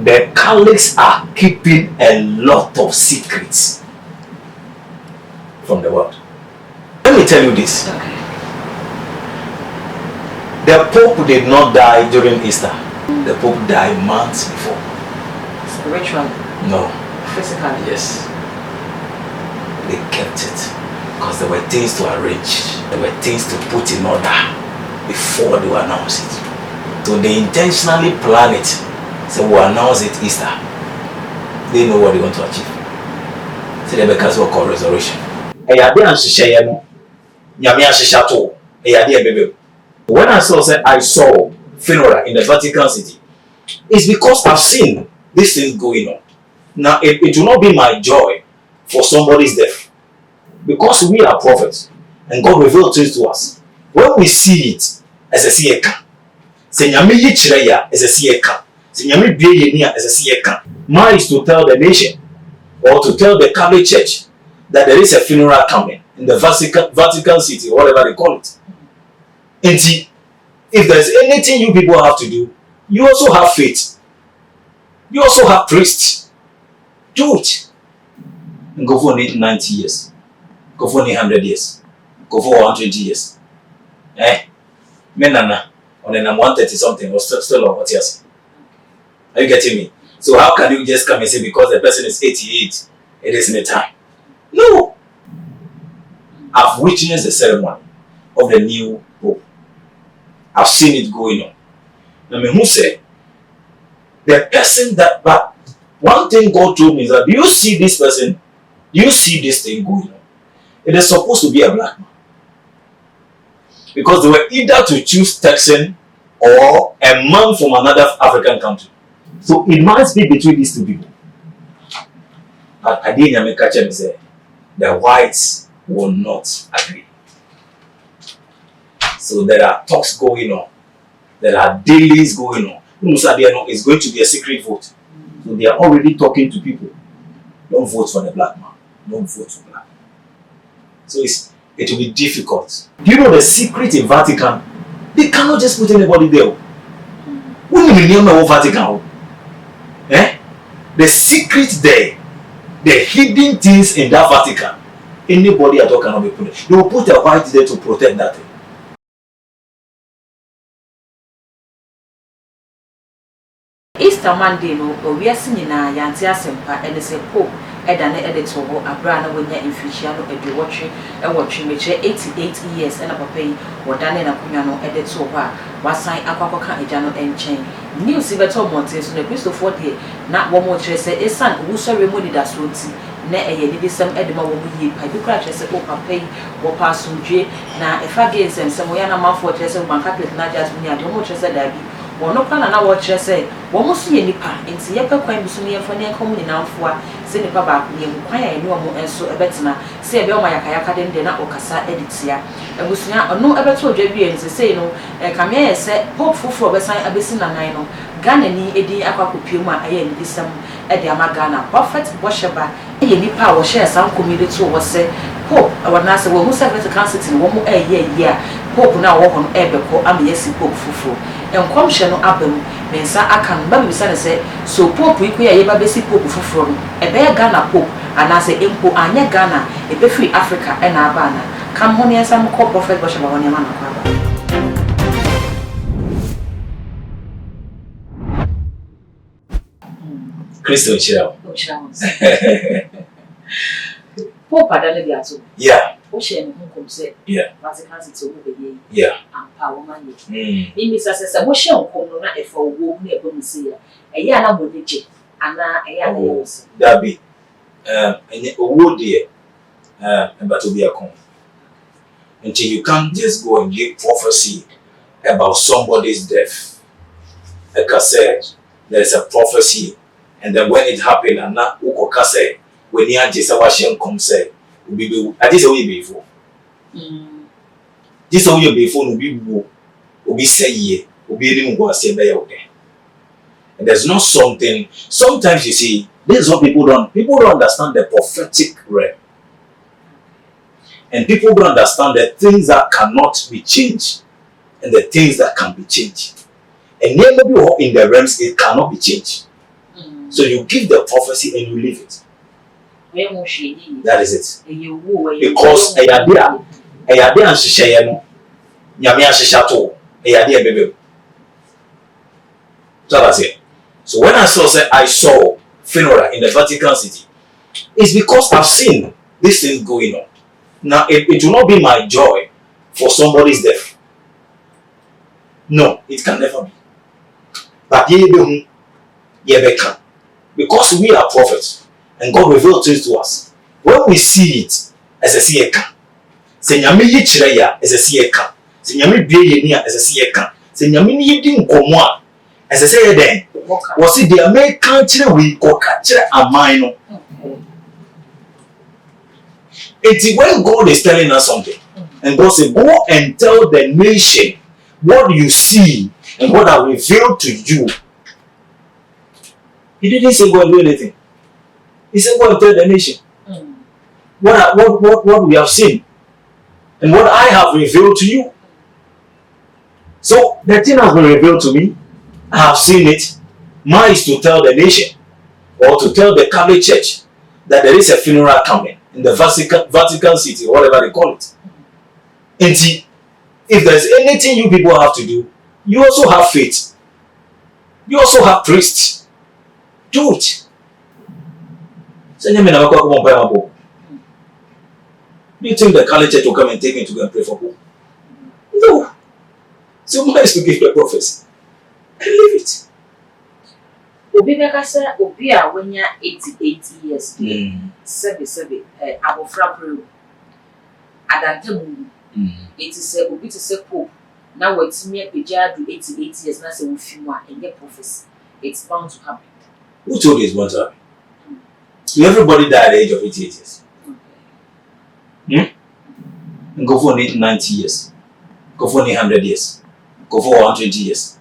the Catholics are keeping a lot of secrets from the world. Let me tell you this. Okay. The Pope did not die during Easter. The Pope died months before. Spiritually? No. Physically? Yes. They kept it because there were things to arrange. There were things to put in order before they will announce it. So they intentionally plan it. So we'll announce it Easter. They know what they want to achieve. So they because we call resurrection. When I saw funeral in the Vatican City, it's because I've seen these things going on. Now, it will not be my joy for somebody's death. Because we are prophets and God revealed things to us. When we see it as a sieka, Senyami Yichreya as a sieka, Senyami Bienia as a sieka. Mine is to tell the nation or to tell the Catholic Church that there is a funeral coming in the Vatican City, or whatever they call it. And see, if there's anything you people have to do, you also have faith. You also have priests. Do it. And go for 90 years. Go for 100 years. Go for 120 years. Menana, on an 130 something, or still on what you're saying. Are you getting me? So how can you just come and say because the person is 88, it isn't a time? No. I've witnessed the ceremony of the new Pope. I've seen it going on. I mean, who said the person that, but one thing God told me is that, do you see this person? Do you see this thing going on? It is supposed to be a black man. Because they were either to choose Texan or a man from another African country. So it must be between these two people. But I didn't make a chance say the whites will not agree. So there are talks going on. There are dailies going on. It's going to be a secret vote. So they are already talking to people. Don't vote for the black man. Don't vote for black. So it will be difficult. Do you know the secret in Vatican? They cannot just put anybody there. Who do you know Vatican? The secret there, the hidden things in that Vatican, anybody at all cannot be put there. They will put a white there to protect that thing. Easter Monday, we are singing a Yantia Sempa and it's a Pope. Edane editor Abrana when you're in Fishiano and you watching which 88 years and a papa or Daniel Apuano editor was signed Aquaca Ejano and chain. New Sibato Montes on the Christopher day, not one more trace, a son who so removed that route. Ne a did some Edema will be Paducra as a papa or pass Suji. Now, if I gaze and some Wayana Mouth of one Catholic Najas, when you are no more that or no plan and I watch say, one must see any part in Siaka Quine Sunia for near coming now for sending Papa, near Quine, no more and so a better say about my Kayaka dinner or Cassa editia. And was now no ever told Jabi and say no, and Camille said, Pope for beside Abyssin and Nino, Ghana ni Edi Aquapuma, I am this some Ediama Ghana, Prophet Washaba, any power share some community was said, Pope, our Nasa will who serve the council in 1 more year, Pope now walk on Ebeko, I'm yes, Pope Fufu. And commission no album, Mensa Akan, Baby Sana said, so Pope, we are Babesi Pope from a bear Ghana Pope, and I say Impo, Anya Ghana, a be free Africa and Abana. Come home here, some call Prophet Washaba on your man. Christian Chirao. Pope, I don't know. Yeah. Ocean who say, yeah, Vatican to obey, yeah, and power money. In Mrs. Ocean, not for walk near Bomusia, a yana would and a yana that be a wood dear, but to be a con. Until you can't just go and give prophecy about somebody's death. Like I said, there's a prophecy, and then when it happened, and not Ukoka said, when you had Jesawashian come say, I just away before. This away before will be say ye, will be even go say by out there. And there's not something. Sometimes you see, this is what people don't understand the prophetic realm. And people don't understand the things that cannot be changed and the things that can be changed. And never in the realms it cannot be changed. So you give the prophecy and you leave it. That is it. Because Eyade and Shishayano, Yamia Shishato, Eyade Baby. So that's it. So when I saw funeral in the Vatican City, it's because I've seen these things going on. Now, it will not be my joy for somebody's death. No, it can never be. But because we are prophets and God revealed things to us, when we see it as a sieka, Senyami Yichreya as a sieka, Senyami Bienia as a sieka, Senyami Yidin Komwa as I say then, was it the American we or catcher a minor? It's when God is telling us something, and God said, go and tell the nation what you see and what I revealed to you. He didn't say go and do anything. He said go and tell the nation what we have seen and what I have revealed to you. So the thing has been revealed to me. I have seen it. Mine is to tell the nation or to tell the Catholic Church that there is a funeral coming in the Vatican City, whatever they call it. And see, if there's anything you people have to do, you also have faith. You also have priests. Do it. Do you think the Catholic Church will come and take me to go and pray for Pope? No. So mine is to give the prophecy. And leave it. Obi Bekasa Obia when you're 88 years. Sebi abofra pro adantemu. It is a Obi to say Pope. Now what's me pejadu 88 years na say we film and get prophecy. It's bound to happen. Who told you it's bound to happen? Everybody died at the age of 88 years. And go for 90 years. Go for 100 years. Go for 120 years.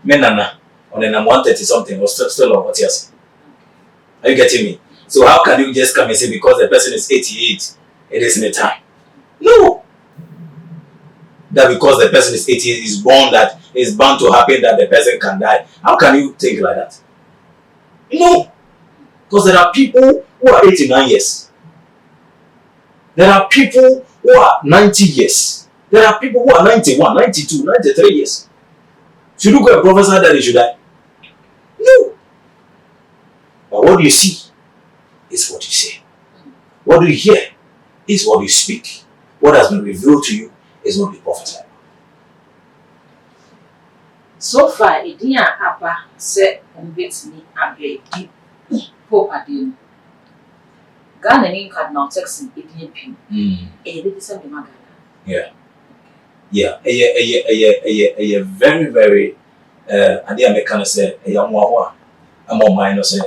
Menana on an 130 something or still on what you say. Are you getting me? So how can you just come and say because the person is 88, it isn't a time? No. That because the person is 88 is born that it's bound to happen that the person can die. How can you think like that? No. Because there are people who are 89 years. There are people who are 90 years. There are people who are 91, 92, 93 years. Should you go and prophesy that they should die? No. But what you see is what you say. What you hear is what you speak. What has been revealed to you is what you prophesy. So far, it didn't happen. Say, me a Pope Adin. Ghana and Cardinal Texan, it didn't pin. A little Magana. Yeah. Yeah, a very, very, and the American say, a young one, a more minor say,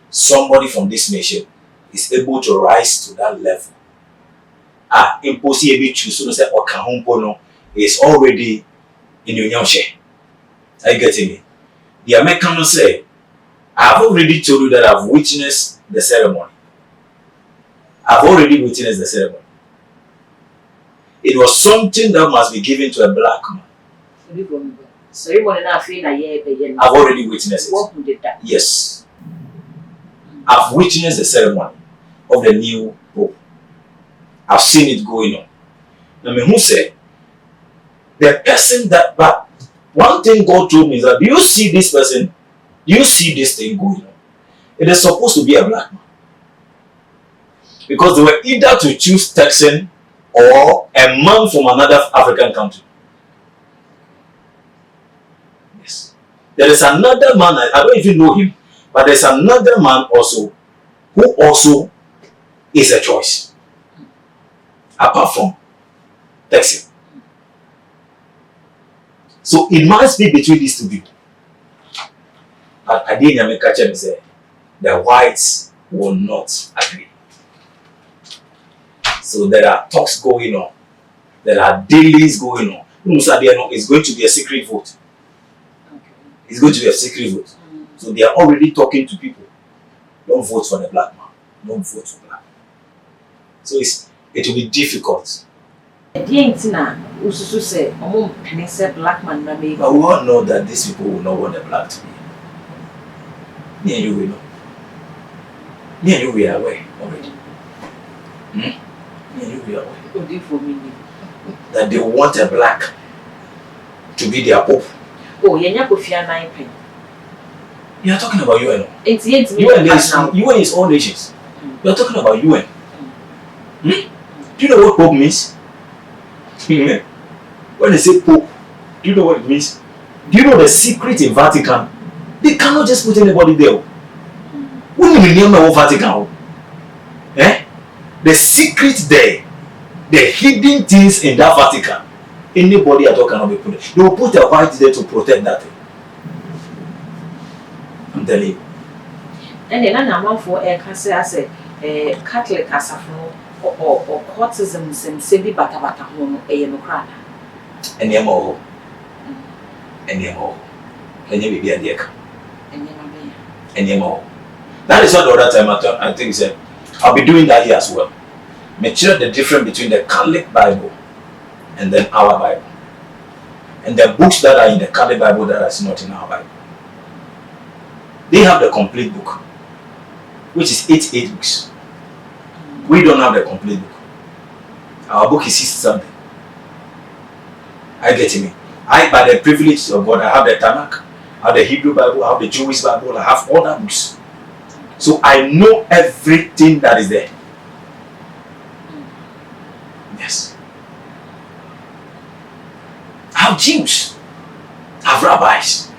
somebody from this nation is able to rise to that level. Impossible to so say, or Kahumpono is already in your share. Are you getting me? The American say, I've already told you that I've witnessed the ceremony. I've already witnessed the ceremony. It was something that must be given to a black man. So you want to feel like I've already witnessed it. What did that? Yes. I've witnessed the ceremony of the new Pope. I've seen it going on. I mean, who said the person that, but one thing God told me is that, do you see this person? Do you see this thing going on? It is supposed to be a black man. Because they were either to choose Texan or a man from another African country. Yes. There is another man, I don't even know him, but there's another man also who also is a choice. Apart from Texan. So it must be between these two people. But I didn't catch him say the whites will not agree. So there are talks going on. There are dailies going on. It's going to be a secret vote. Okay. It's going to be a secret vote. So they are already talking to people. Don't vote for the black man. Don't vote for black man. So it will be difficult. But we all know that these people will not want the black to be. Me and you will know. Me and you we are aware already. Me and you we are aware. That they want a black to be their pope. Oh, you're Kofi 9 pen. You are talking about UN. UN is all nations. You are talking about UN. Do you know what pope means? When they say pope, do you know what it means? Do you know the secret in Vatican? They cannot just put anybody there. When you name the Vatican, the secret there, the hidden things in that Vatican, anybody at all cannot be put. They will put a white there to protect that thing. I'm telling you. And then I'm for a Catholic asafo or courtesan sem bi bata ho no e no kra. Ene mo. Ene mo. Enye bibi ade ka. Ene mo. That is what the other time I think he said, I'll be doing that here as well. Mature the difference between the Catholic Bible and then our Bible. And the books that are in the Catholic Bible that is not in our Bible. They have the complete book, which is 88 books. We don't have the complete book. Our book is 60 something. I get me. By the privilege of God, I have the Tanakh, I have the Hebrew Bible, I have the Jewish Bible, I have all that books. So I know everything that is there. Yes. I have Jews. I have rabbis.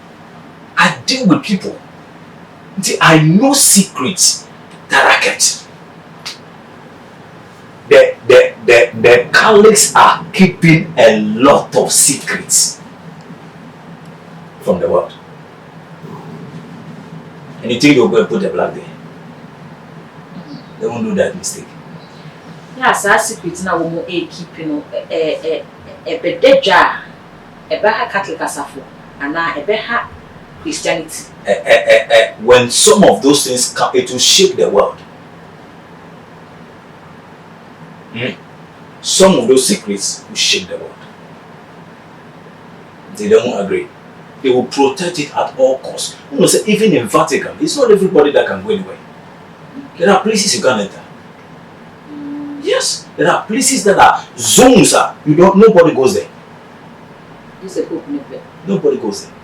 I deal with people. See, I know secrets that I get. The Catholics are keeping a lot of secrets from the world. And you think they'll go and put the black there? They won't do that mistake. Yes, our secrets now will keeping a bedeja, a beha Catholic asafo, and a beha Christianity. When some of those things come, it will shake the world. Some of those secrets will shake the world. They don't agree. They will protect it at all costs. You know, say, even in Vatican, it's not everybody that can go anywhere. There are places you can't enter. Yes, there are places that are zones. Nobody goes there. Nobody goes there.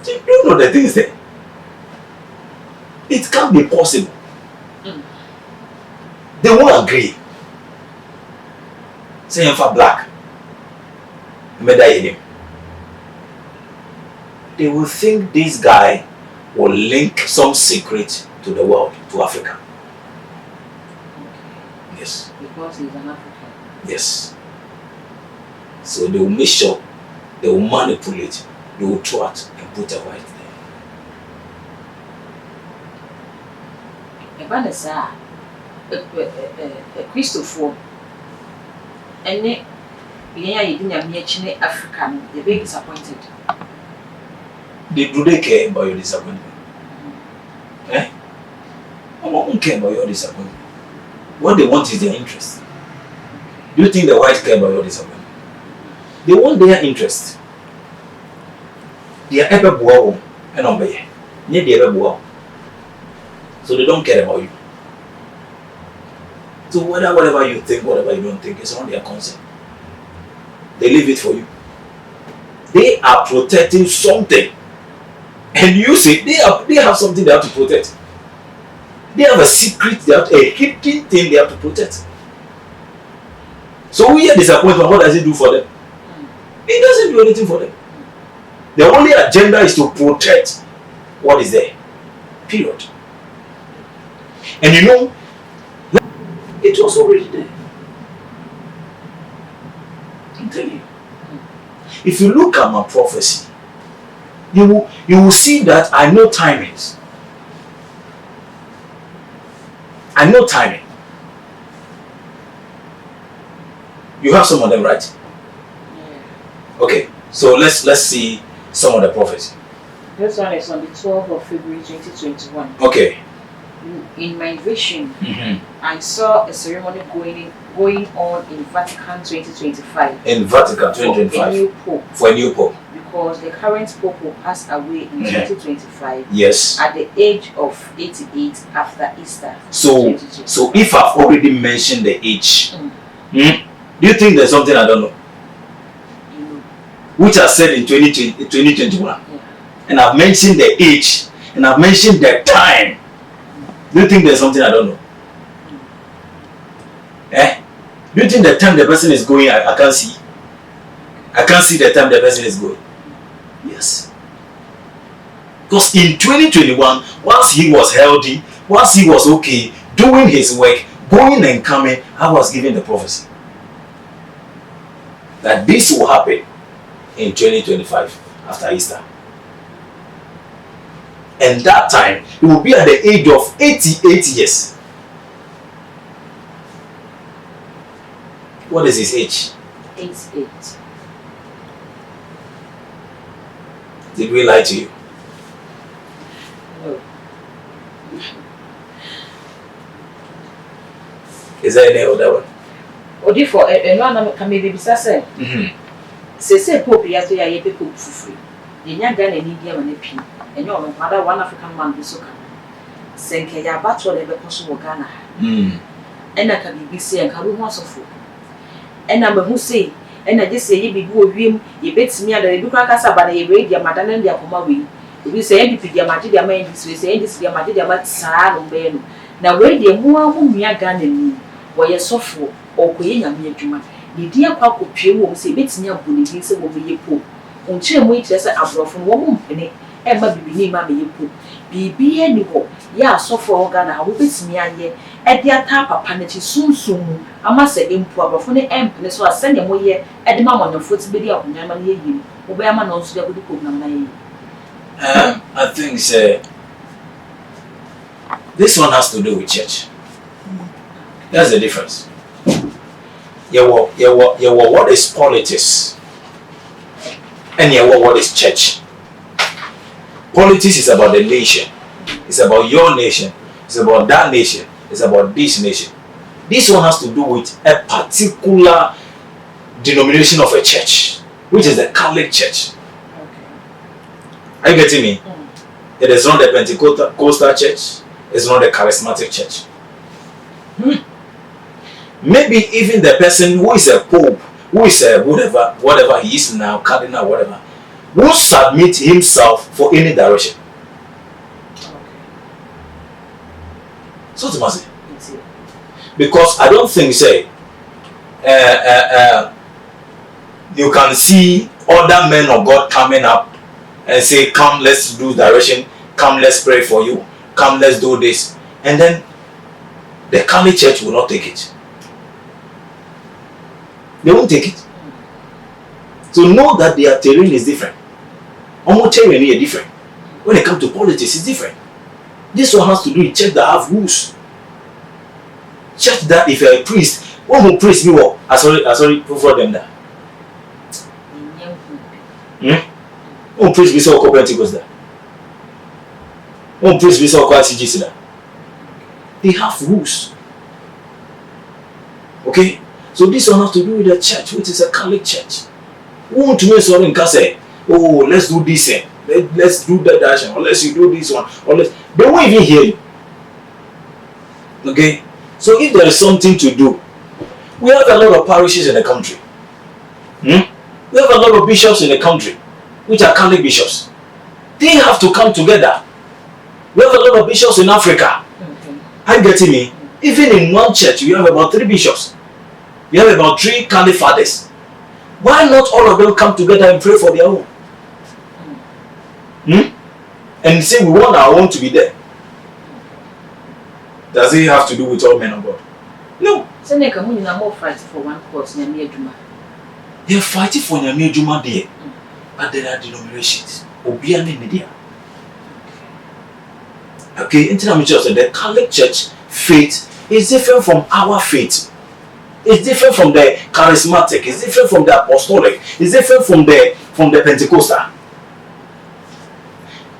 You don't know the things there. It can't be possible. They won't agree. Say for black. They will think this guy will link some secret to the world, to Africa. Yes. Because he's an African. Yes. So they will make sure, they will manipulate, they will thwart and put a white there. Vanessa, Christopher, and you didn't mention African, they're very disappointed. Do they care about your disappointment? I don't care about your disappointment. What they want is their interest. Do you think the whites care about your disappointment? They want their interest. They are ever bow and obey. So they don't care about you. So whatever you think, whatever you don't think, it's not their concern. They leave it for you. They are protecting something. And you say they have something they have to protect. They have a secret, a hidden thing they have to protect. So we are disappointed. What does it do for them? It doesn't do anything for them. The only agenda is to protect what is there. Period. And you know, it was already there. I'm telling you. If you look at my prophecy, you will see that I know timings. I know timing. You have some of them, right? Yeah. Okay, so let's see some of the prophecy. This one is on the 12th of February 2021. Okay. In my vision, I saw a ceremony going on in Vatican 2025. In Vatican 2025. For a new pope. For a new pope. because the current Pope will pass away in 2025. Yes. At the age of 88 after Easter. So if I've already mentioned the age, do you think there's something I don't know? Which I said in 2021. Yeah. And I've mentioned the age and I've mentioned the time. Do you think there's something I don't know? Do you think the time the person is going I can't see? I can't see the time the person is going. Yes. Because in 2021, once he was healthy, once he was okay, doing his work, going and coming, I was given the prophecy that this will happen in 2025 after Easter. And that time, he will be at the age of 88 years. What is his age? 88. Did we lie to you? No. Is there any other one? Odi for no can maybe bisa say. Say Pope ya to ya ye Pope fufu. Ye nya Ghana ni dia ma na pi. Enye ono mother one African man bi so ka. Senke ya bato le be koso wo Ghana. Ena ka bibi say enka ru ho asofo. Ena me hu say ena je say ye bibi owiem ye betimi ada ebi kwa kasa ba na ye we dia madana ndia koma we. Ebi say ye bibi dia made dia ma ndi so say ye dis dia made dia ma saa no be no. Na we dia hu ahu nua Ghana ni wo ye sofo okoye nyame adwuma. Ye dia kwa kopie wo say betimi abu ne din say wo be ye po. Onche mo itire say abrofo wo mo mpene e ma bibi ni ma me ye po. Bibi e ni ho ya sofo Ghana wo betimi aye e dia ta papa na chi sunsun ama se empu abrofo ne empene so asenya mo ye e de ma monofo ti be dia akunya ma ne ye yim wo be ama no so dia go di program na ye. I think this one has to do with church. That's the difference. What is politics? And what is church? Politics is about the nation. It's about your nation. It's about that nation. It's about this nation. This one has to do with a particular denomination of a church, which is the Catholic Church. Are you getting me? It is not the Pentecostal church. It's not the charismatic church. Maybe even the person who is a pope, who is a whatever he is now, cardinal, whatever, will submit himself for any direction. So to say, because I don't think you can see other men of God coming up and say, come, let's do direction, come, let's pray for you, come, let's do this, and then the Catholic Church will not take it. They won't take it. So know that their terrain is different. Almost terrain is different. When it comes to politics, it's different. This one has to do with church that have rules. Church that if you're a priest, one who priest me what? I sorry for them that. One priest be so Pentecost that. One priest be so CGC that. They have rules. Okay? So this one has to do with the church, which is a Catholic church. We want to make something and say, oh, let's do this thing. Let's do that action, or let's do this one, or let's. They won't even hear you. Okay? So if there is something to do, we have a lot of parishes in the country. We have a lot of bishops in the country, which are Catholic bishops. They have to come together. We have a lot of bishops in Africa. Are you getting me? Even in one church, we have about 3 bishops. We have about 3 Catholic fathers. Why not all of them come together and pray for their own? And say we want our own to be there. Does it have to do with all men of God? No. So they come more fight for one cause, Nyame Adwuma. They are fighting for Nyame Adwuma there. But there are denominations. Obia ne media. Okay, the Catholic Church faith is different from our faith. It's different from the charismatic. It's different from the apostolic. It's different from the Pentecostal.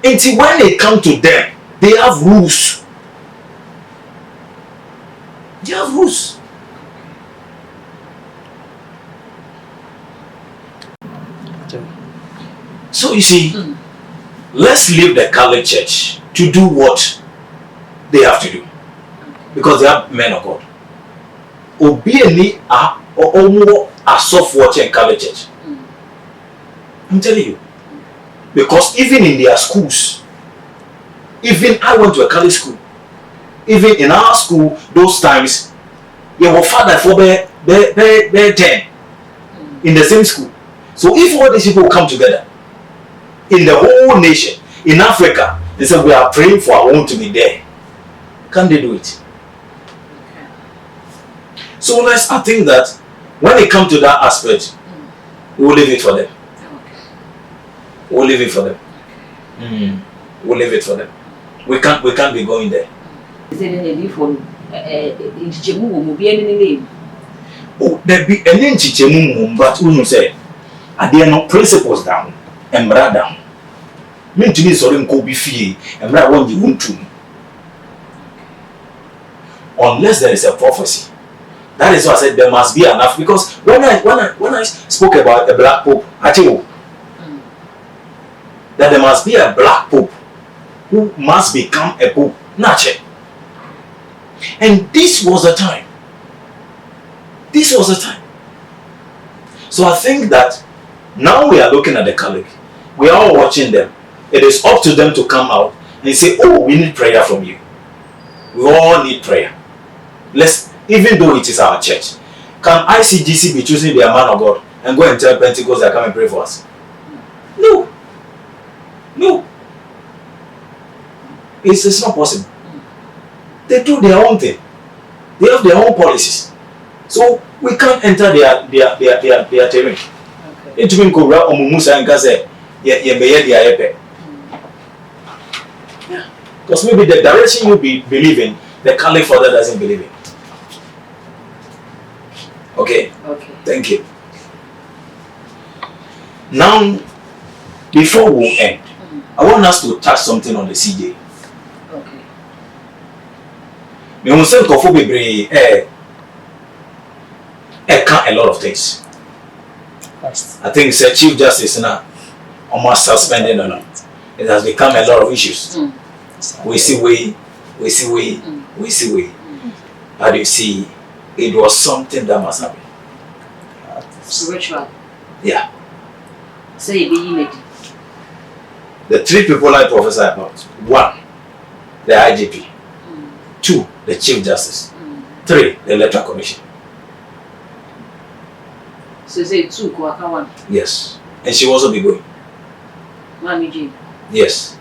Until when they come to them, they have rules. They have rules. So you see, let's leave the Catholic Church to do what they have to do. Because they are men of God. Obieni are almost a soft watch in Catholic Church. I'm telling you. Because even in their schools, even I went to a Catholic school, even in our school, those times, your father for their 10 in the same school. So if all these people come together in the whole nation, in Africa, they say we are praying for our own to be there. Can they do it? So I think that when it comes to that aspect, we will leave it for them. We'll leave it for them. We'll leave it for them. We can't be going there. Oh, there be an inch, but we say, are there no principles down and bra down? Mean to me, so them go be fee and bra one you want to. Unless there is a prophecy. That is why I said there must be enough. Because when I spoke about the black pope, I tell you that there must be a black pope who must become a pope naturally. And this was the time. This was the time. So I think that now we are looking at the Catholic. We are all watching them. It is up to them to come out and say, oh, we need prayer from you. We all need prayer. Even though it is our church, can ICGC be choosing their man of God and go and tell Pentecost that come and pray for us? No. No. It's not possible. They do their own thing. They have their own policies. So we can't enter their terrain. It means go around Omumusa and Gaza. Yeah. Because maybe the direction you believe in, the Catholic Father doesn't believe in. Okay. Thank you. Now, before we end, I want us to touch something on the CJ. Okay. Me say nkofo bebre can't a lot of things. I think it's a Chief Justice now almost suspended or not. It has become a lot of issues. We see way. How do you see? It was something that must happen. Spiritual. Yeah. Say be unity. The three people I prophesy about. 1, the IGP. 2, the Chief Justice. 3, the Electoral Commission. So say 2 Kwaka 1. Yes. And she will also be going. Mami G. Yes.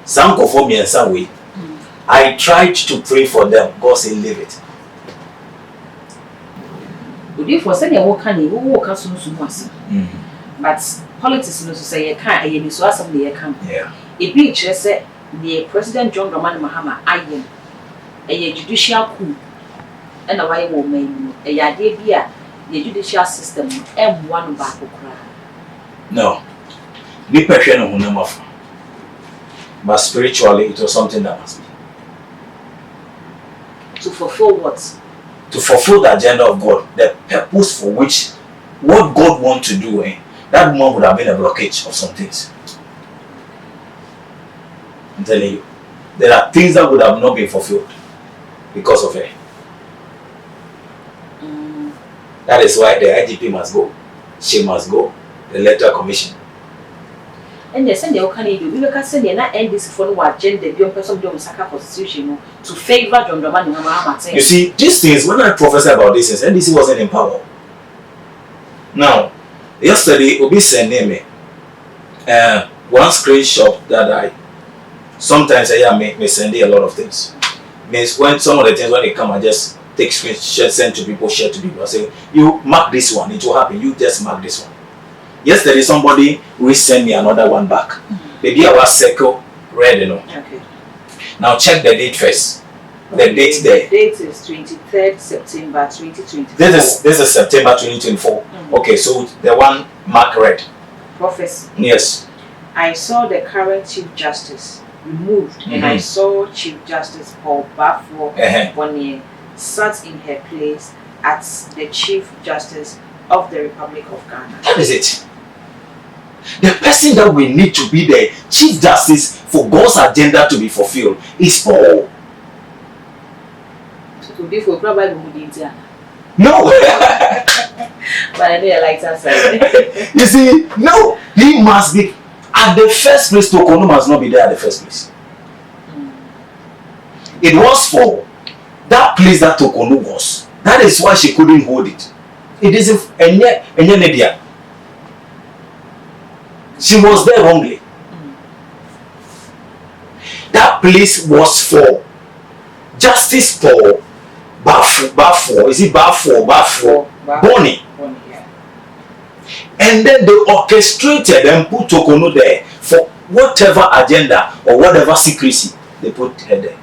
Some conform me in some way. I tried to pray for them. God said, leave it. For sending a walk on you, walk us soon. But politics no say you can't, and you saw somebody come. Yeah. A beach, said the President John Dramani Mahama, I a judicial coup, and a white woman, a idea the judicial system, and one back will cry. No. Be patient on number. But spiritually, it was something that must be. To fulfill what? To fulfill the agenda of God, the purpose for which, what God wants to do, that woman would have been a blockage of some things. I'm telling you, there are things that would have not been fulfilled because of her. That is why the IGP must go. She must go. The Electoral Commission. And they send the Canadian, we can send the end this for what agenda, the young person don't Saka constitution to favor John Dramani Mahama. You see, these things, when I prophesy about this, NDC wasn't in power. Now, yesterday, Obi sent me one screenshot that I sometimes I may send a lot of things. Means when some of the things when they come, I just take screenshots, send to people, share to people. I say, you mark this one, it will happen. You just mark this one. Yesterday, somebody will send me another one back. Maybe I was circle red, you know. Okay. Now check the date first. The date there. The date is 23rd September 2024. This is September 2024. Okay, so the one marked red. Prophecy. Yes. I saw the current Chief Justice removed, and I saw Chief Justice Paul Bafo Bonnier sat in her place as the Chief Justice of the Republic of Ghana. That is it. The person that we need to be the Chief Justice for God's agenda to be fulfilled is Paul. No. But I know like that. You see, no, he must be at the first place. Tokono must not be there at the first place. It was for that place that Tokono was. That is why she couldn't hold it. It isn't any. She was there wrongly. That place was for justice for Bafo. Is it Bafo? Bonnie. Yeah. And then they orchestrated and put Tokono there for whatever agenda or whatever secrecy they put her there.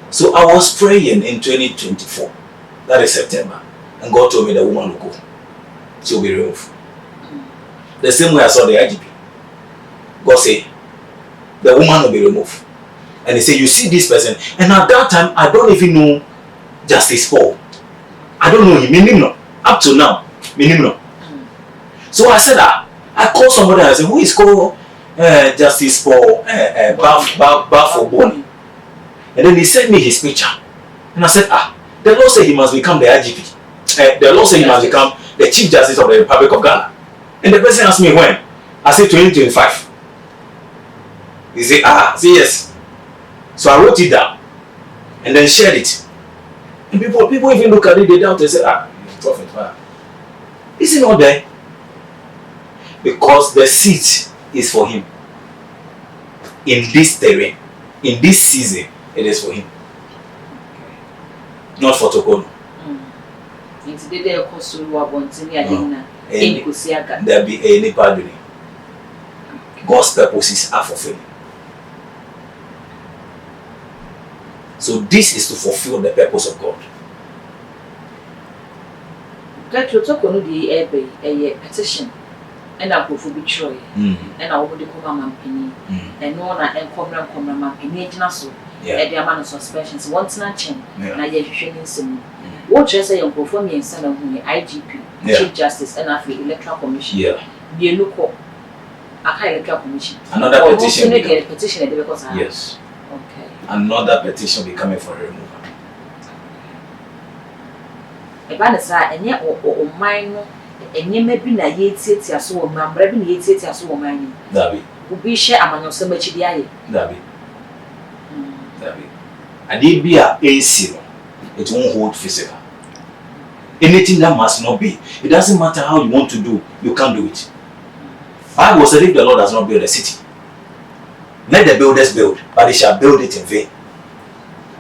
So I was praying in 2024, that is September, and God told me the woman will go. She will be removed. The same way I saw the IGP. God said, the woman will be removed. And he said, you see this person. And at that time, I don't even know Justice Paul. I don't know him. Minimum. Up to now. Minimum. So I said, I called somebody and I said, who is called Justice Paul? Bafo Bonnie. And then he sent me his picture. And I said, the law said he must become the IGP. The law said he must become the Chief Justice of the Republic of Ghana. And the person asked me when. I said 2025. He said, say yes. So I wrote it down and then shared it. And people even look at it, they doubt, they say, prophet, man. Is he not there? Because the seat is for him. In this terrain, in this season, it is for him. Not for Tokono. There be any pardoning. God's purposes are fulfilled. So this is to fulfill the purpose of God. That you talk on the a petition and I go for betrayal and I will become a penny and no one and come a penny naso at the amount of suspensions once not chain and I get training some. What you say you perform in son of IGP, Chief Justice and I feel Electoral Commission. Be a look up a Electoral Commission. Another petition. Petition because yes. Okay. Another petition be coming for removal. Ebanesa enye o man no enye mebi na ye tietia so wo mambra bi na ye tietia so wo man ni. Dabi. Obi hye amanyosem achidi aye. Dabi. Dabi. Ade bi a AC no, it won't hold physical. Anything that must not be. It doesn't matter how you want to do, you can't do it. Bible said if the Lord does not build a city, let the builders build, but they shall build it in vain.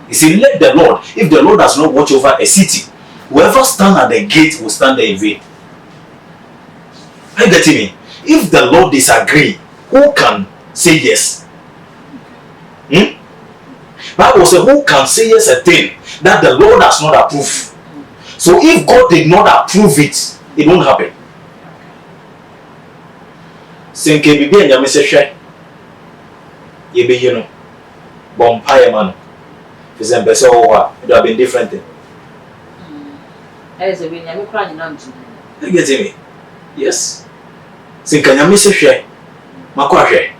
You see, let the Lord, if the Lord does not watch over a city, whoever stands at the gate will stand there in vain. Are you getting me? If the Lord disagree, who can say yes? Bible says, who can say yes a thing that the Lord has not approved? So if God did not approve it, it won't happen. Senke bibi enya mesehwe ye be you know bompire man for example so it would have been different thing. As a win nya me kra nyina ntu. You get me? Yes. Senke nya mesehwe makwa hwe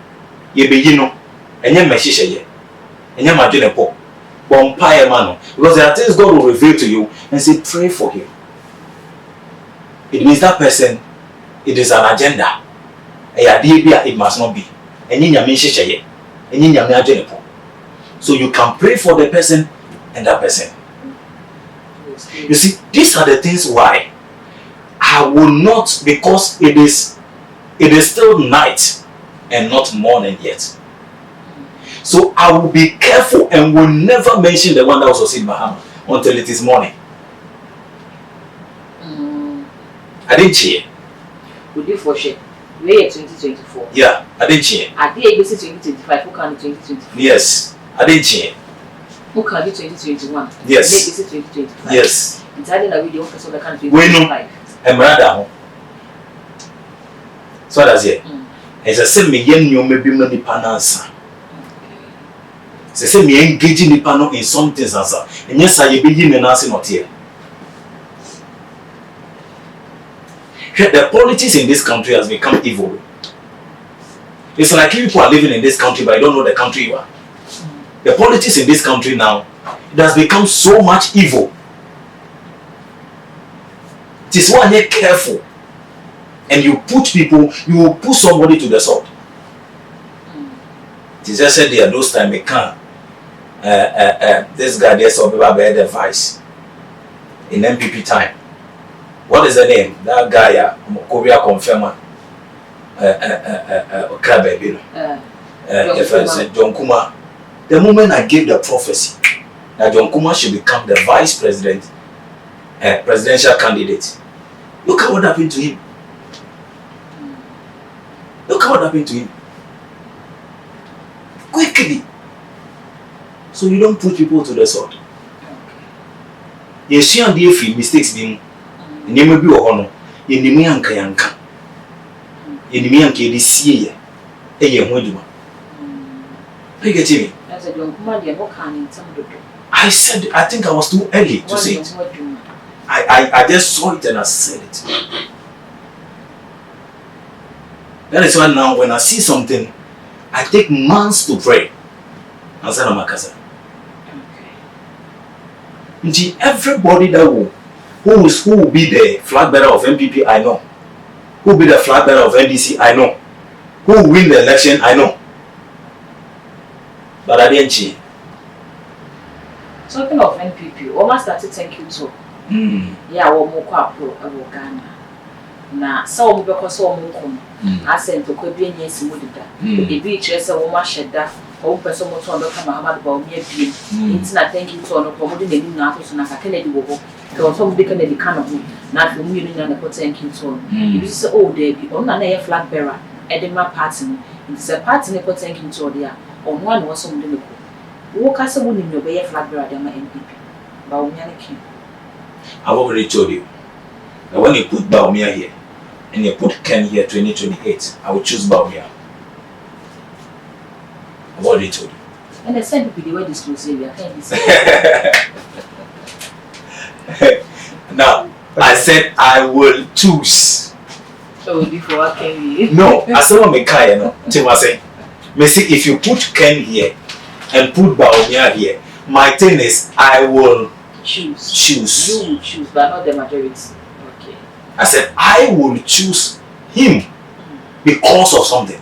ye be you know enya mehihye ye enya madwene po bompire man because there are things God will reveal to you and say pray for him. It means that person, it is an agenda. It must not be. So you can pray for the person and that person. You see, these are the things why I will not, because it is still night and not morning yet. So I will be careful and will never mention the one that was in Bahama until it is morning. I didn't cheer. Would you for shit? We're 2024. Yeah, I didn't cheer. I did ABC 2025. Who can do 2025? Yes, I didn't cheer. Who can do 2021? Yes. ABC 2025. Yes. Entirely na video for the country. We know. Emrada. So that's it. It's a same yen you may be many panels. It's a same engaging the panel in something answer. And yes, I be in an answer not here. The politics in this country has become evil. It's like you people are living in this country but you don't know the country you are. The politics in this country now, it has become so much evil. It is why you're careful. And you put put somebody to the sword. It is just said there those times they can't. This guy there saw people bear the vice in MPP time. What is the name? That guy, Korea confirmer. Okabe, John Kuma. The moment I gave the prophecy that John Kuma should become the vice president, presidential candidate, look at what happened to him. Look at what happened to him. Quickly. So you don't put people to the sword. You see, the mistakes being. You may be a honor. You may be yanka. You may be see ye. You get me? I said, I think I was too early to say it. I just saw it and I said it. That is why now when I see something, I take months to pray. And say, Namakasa. Okay. Everybody that who will be the flag bearer of MPP, I know. Who will be the flag bearer of NDC, I know. Who will win the election, I know. But I didn't cheat. Talking of NPP, almost started thank you too. Yeah, one more pro Ghana. Na so mo because so mo kom. Asent to kwa bi anyesi mo dida. E bi kire se wo ma sheda. O person mo to Dr. Muhammad ba o mi abiem. Nti na thank you to no ko mo de nanim na ato so na ka Kennedy wo ho. Ke o so mo de Kennedy ka no ho. Na afi mo yenu na ko thank you to. E bi se o dey bi o na na ye flag bearer. E de ma party no. Nti se party ne ko thank you to dia. O no an wo so mo de ko. Wo ka se mo ni no be ye flag bearer de ma NPP. Ba o mi aneke. I've already told you. And when you put Baumia here and you put Ken here 2028, I will choose Baumia. I've already told you. And the same people, they were disclosing, I can't say. Now, I said I will choose. So before Ken here? No, I said I'm a Kai, no. Tim say, if you put Ken here and put Baumia here, my thing is I will choose. You will choose, but not the majority. Okay. I said I will choose him because of something.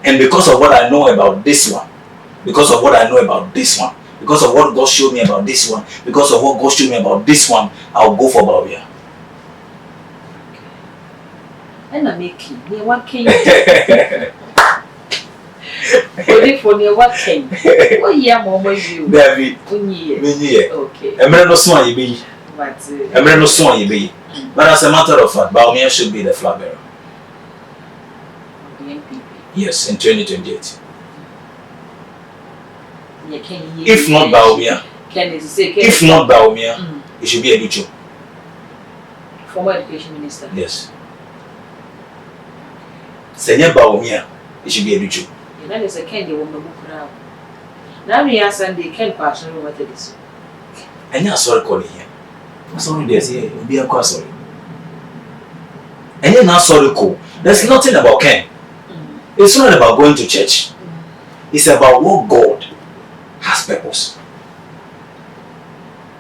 And because of what I know about this one. Because of what I know about this one. Because of what God showed me about this one. Because of what God showed me about this one, I'll go for Baubia. And I'm making what can you for near what came? What year more you? David, okay. A man no swan you be. A man no swan you be. But as a matter of fact, Baumia should be the flag bearer. Yes, in 2028. If not Baumia, it should be a Ducho. Former education minister. Yes. Senior Baumia, it should be a Ducho. That is a candy woman book now. Now we are Sunday, can't pass no what it is. And you're sorry calling here. I'm sorry, there's here, be a quite sorry. And you're not sorry, cool. There's nothing about Ken. It's not about going to church. It's about what God has purpose.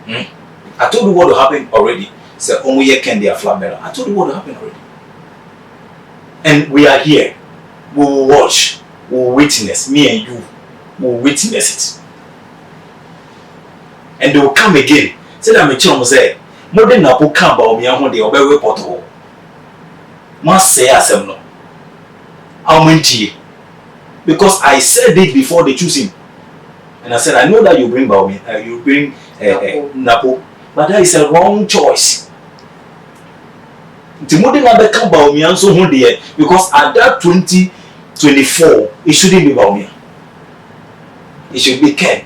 I told you what will happen already. Say, only Ken they are flag bearer. I told you what will happen already. And we are here. We will watch. We will witness. Me and you will witness it. And they will come again. Say that my chum say, more than Napo come by me and they obey report. Must say as no. How many? Because I said it before they choose him. And I said, I know that you bring Baumi, you bring Napo, but that is a wrong choice. Timothy Nabe come Baumi and so there because at that 2024, it shouldn't be Baumi. It should be Ken.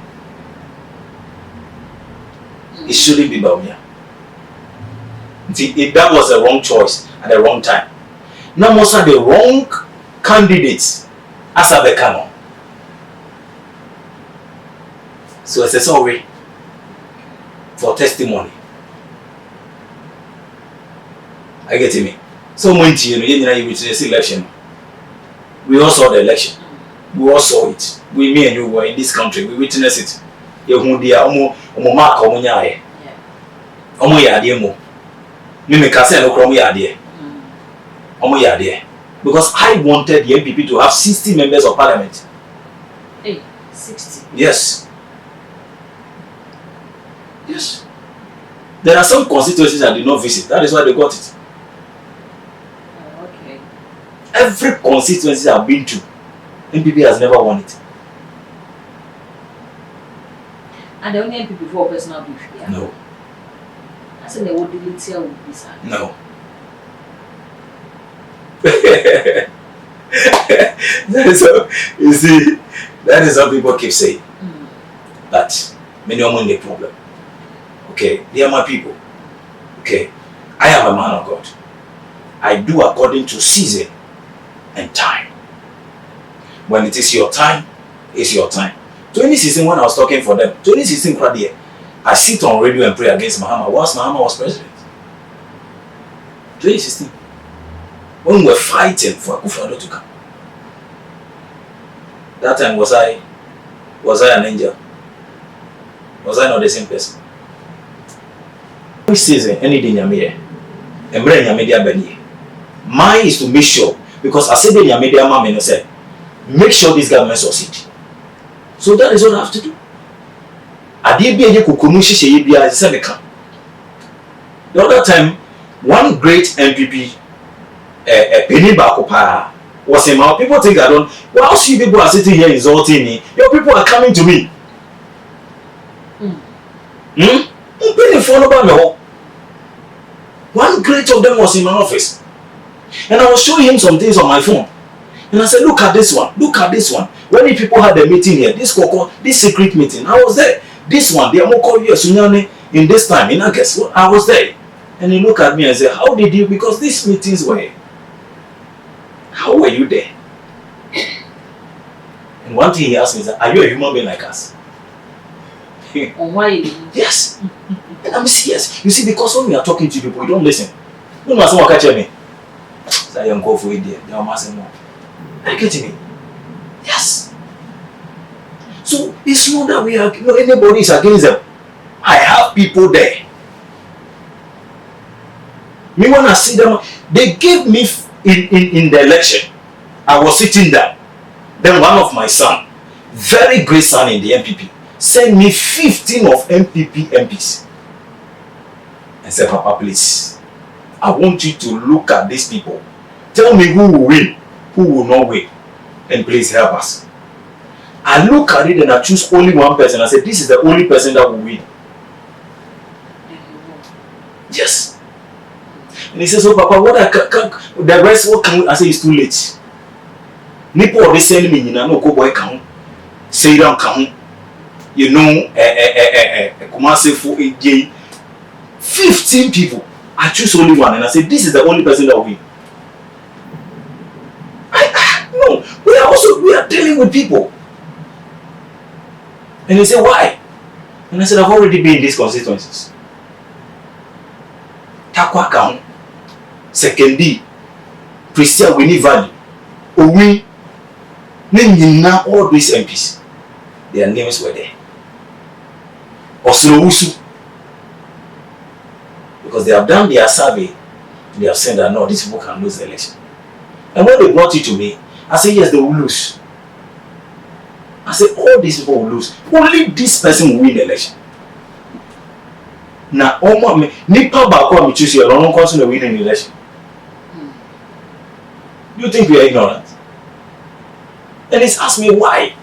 It shouldn't be Baumi. That was a wrong choice at the wrong time. Now, most of the wrong candidates as a becano. So it's a sorry for testimony. I get me. So when you witness election, we all saw the election. We all saw it. We, me and you were in this country. We witnessed it. You who dia omo mark omo nyae. Omo yade mo. Me me kase no krom yade. Omo yade. Because I wanted the MPP to have 60 members of parliament. Hey, 60. Yes. Yes. There are some constituencies I did not visit. That is why they got it. Oh, okay. Every constituency I've been to, MPP has never won it. And the only MPP for personal beef? Yeah. No. I said they would delete here with this. No. That is how, you see, that is how people keep saying. But many are the problem. Okay, they are my people. Okay, I am a man of God. I do according to season and time. When it is your time, it's your time. 2016, when I was talking for them, 2016 crowd here, I sit on radio and pray against Mahama whilst Mahama was president. 2016. When we were fighting for Akufo-Addo to come. That time was I an angel? Was I not the same person? Every season, anything Yamie, and bring Yamedia Benny. Mine is to make sure, because I said the Yamedia Mamma said, make sure this government succeed. So that is what I have to do. I did be a Kukunushi Shebia. The other time, one great MPP, Penny Bakopa, was saying, people think I don't. While you people are sitting here insulting me, your people are coming to me. One great of them was in my office. And I was showing him some things on my phone. And I said, look at this one, look at this one. When the people had a meeting here, this secret meeting, I was there. This one, they are more called Sunyane in this time, in August. I was there. And he looked at me and said, how did you, because these meetings were, how were you there? And one thing he asked me is, are you a human being like us? Why? Yes. And I'm serious. You see, because when we are talking to people, you don't listen. You don't know what catch me. So I am going for it there. They are asking more. Are you getting me? Yes. So it's not that we are, anybody is against them. I have people there. Me when I see them, they gave me in the election. I was sitting down. Then one of my son, very great son in the MPP, sent me 15 of MPP MPs. I said, Papa, please, I want you to look at these people. Tell me who will win, who will not win, and please help us. I look at it and I choose only one person. I said, this is the only person that will win. Yes. And he says, oh, Papa, what the rest, what can we? I say, it's too late. Nipo or they send me, no go boy count. Say down count. You know, Kumasi for AJ. 15 people. I choose only one, and I said, this is the only person that will win. No, we are dealing with people. And they say, why? And I said, I've already been in these constituencies. Takwa Kaun, Second D, Christian Winnie Valley, Owi, Nina, all these MPs, their names were there. Oslo, because they have done their survey, they have said that no, these people can lose the election. And when they brought it to me, I said, yes, they will lose. I said, all these people will lose. Only this person will win the election. Now, Nipa Bako, choose your long council to win the election. You think we are ignorant? And he's asked me why.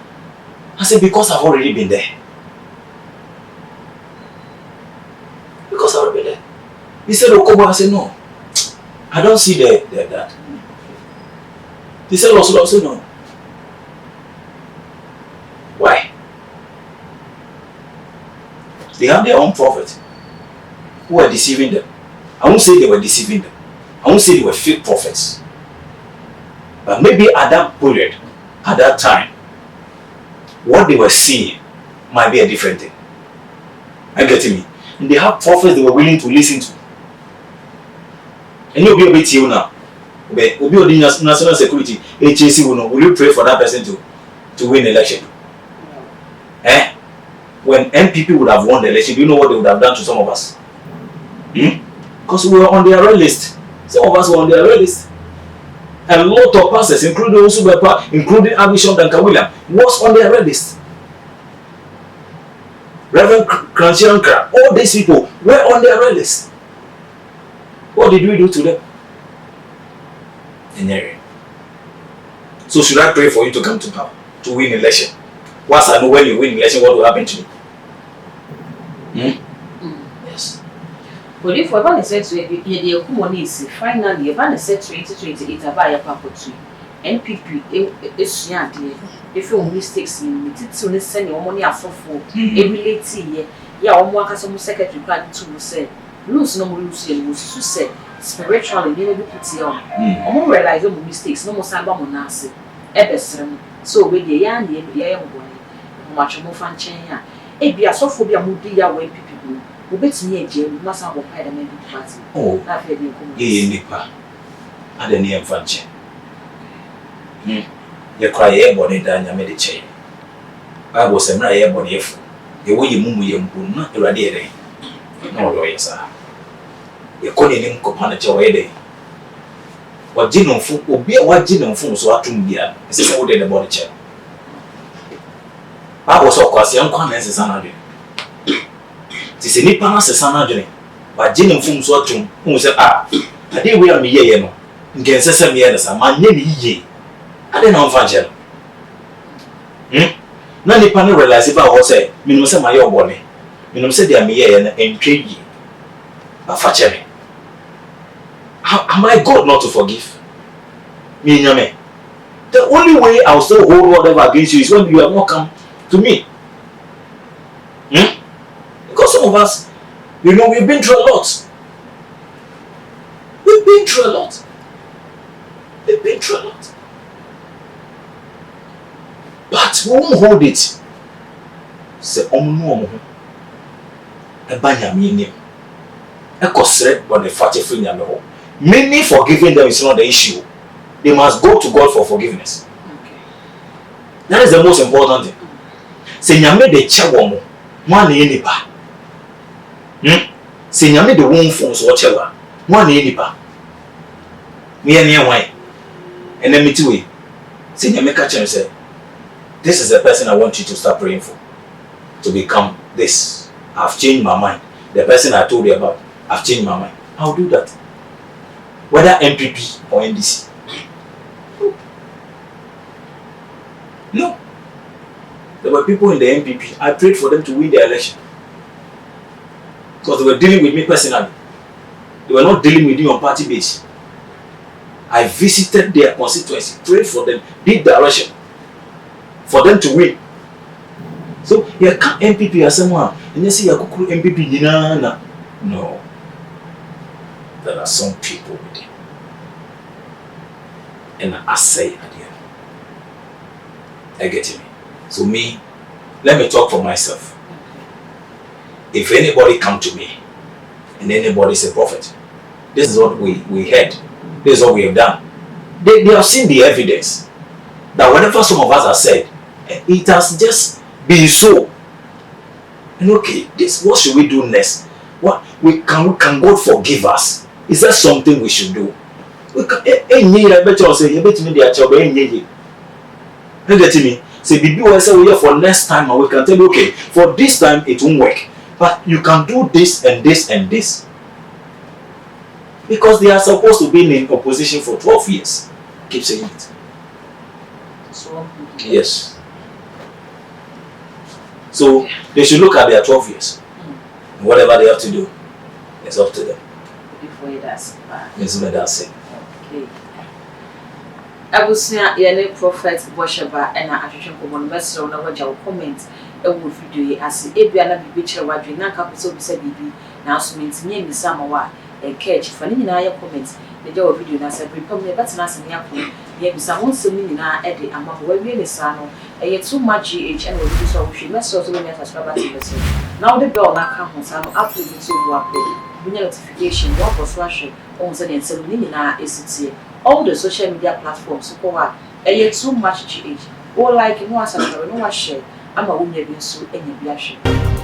I said, because I've already been there. Because I've already been there. He said, Okobo. I said, no. I don't see that. He said, also, no. Why? They have their own prophet who are deceiving them. I won't say they were deceiving them. I won't say they were fake prophets. But maybe at that period, at that time, what they were seeing might be a different thing. Are you getting me? And they have prophets they were willing to listen to. And you'll be a bit you now. Will be national security, HAC will you pray for that person to win election? Eh? When MPP would have won the election, do you know what they would have done to some of us? Because we were on their red list. Some of us were on their red list. A lot of pastors, including Usubepa, including Abishon and William, was on their red list. Reverend Kranshiankra, all these people were on their red list. What did we do to them? So should I pray for you to come to power, to win election? Once I know when you win election, what will happen to me? Yes. But if we're going to say to you, finally, you're going to say 2028 about your papa to NPP is young. If you mistakes in it, it's only send your money out for every late year. Yeah, one customer secretary plan to say, lose no more lose you say spiritually, never be put on. I realize no mistakes, no more cyber monassi. Ebesrem, so with the young young boy, much more fun chain. A be a sophobia moody away people. Who bets me a jail must have a maybe party. Oh, that had ye nipper. I didn't hear function. You cry a body down your medicaid. I was a mere body if the way you move your moon, not irradiating. No lawyers are. You couldn't even copanate your day. What Gino Fu will be a white Gino Fu so at Tumbia is a soldier in the body chair. I was of course young comments is another. Tis a nipper as a son, but Gino Fu so at Tum, who said, I did wear me ye, no. Against some years, a man ye. I didn't know Vangel. None the panel realize if I was a minimum my own body. Minimum said they are me and trade ye. But for me. Am I God not to forgive? Me, the only way I'll still hold whatever against you is when you have not come to me. Because some of us, we've been through a lot. We've been through a lot. But we won't hold it. Say, no. A banyam, a cosret, but the fatty free. Many forgiving them is not the issue. They must go to God for forgiveness. Okay. That is the most important thing. Say, Yame the chawomo, one enipa. Say, Yame the womb phones or chewa, one enipa. Me and near wine. And then me too. Say, Yame catch and say, this is the person I want you to start praying for. To become this. I've changed my mind. The person I told you about, I've changed my mind. I'll do that. Whether MPP or NDC. No. There were people in the MPP. I prayed for them to win the election. Because they were dealing with me personally. They were not dealing with me on party base. I visited their constituency, prayed for them, did direction for them to win. So, you can't MPP as someone, and you see a cuckoo MPP, no. There are some people with it. And I say at the end. I get me. So me, let me talk for myself. If anybody come to me and anybody is a prophet, this is what we heard. This is what we have done. They have seen the evidence that whatever some of us have said, it has just been so. And okay, what should we do next? What can God forgive us? Is that something we should do? We can say, say, be for next time, and we can tell you, okay, for this time it won't work. But you can do this and this and this. Because they are supposed to be in opposition for 12 years. Keep saying it. So, yes. So they should look at their 12 years. And whatever they have to do, it's up to them. Before you that's it. Okay. I will say a prophet Bosheba and I should come on vessel on our comment. A wolf video as a Biana Bicha Wadri, Nakapo said BB, announcement, name the Samawa, and catch for any comments. The door video na se prepare me better na se me akọ ye bisa won se mi na e de ama ho wi ni sa no e ye too much gh and we so hwe message so we na subscribe to this now the bell na ka ho sa no upload to wo upload bunya notification no for flash on say nsem ni nyina esitie all the social media platforms ko wa too much gh or like no asasoro no wa share ama wo nya bi nso enya bi ahwe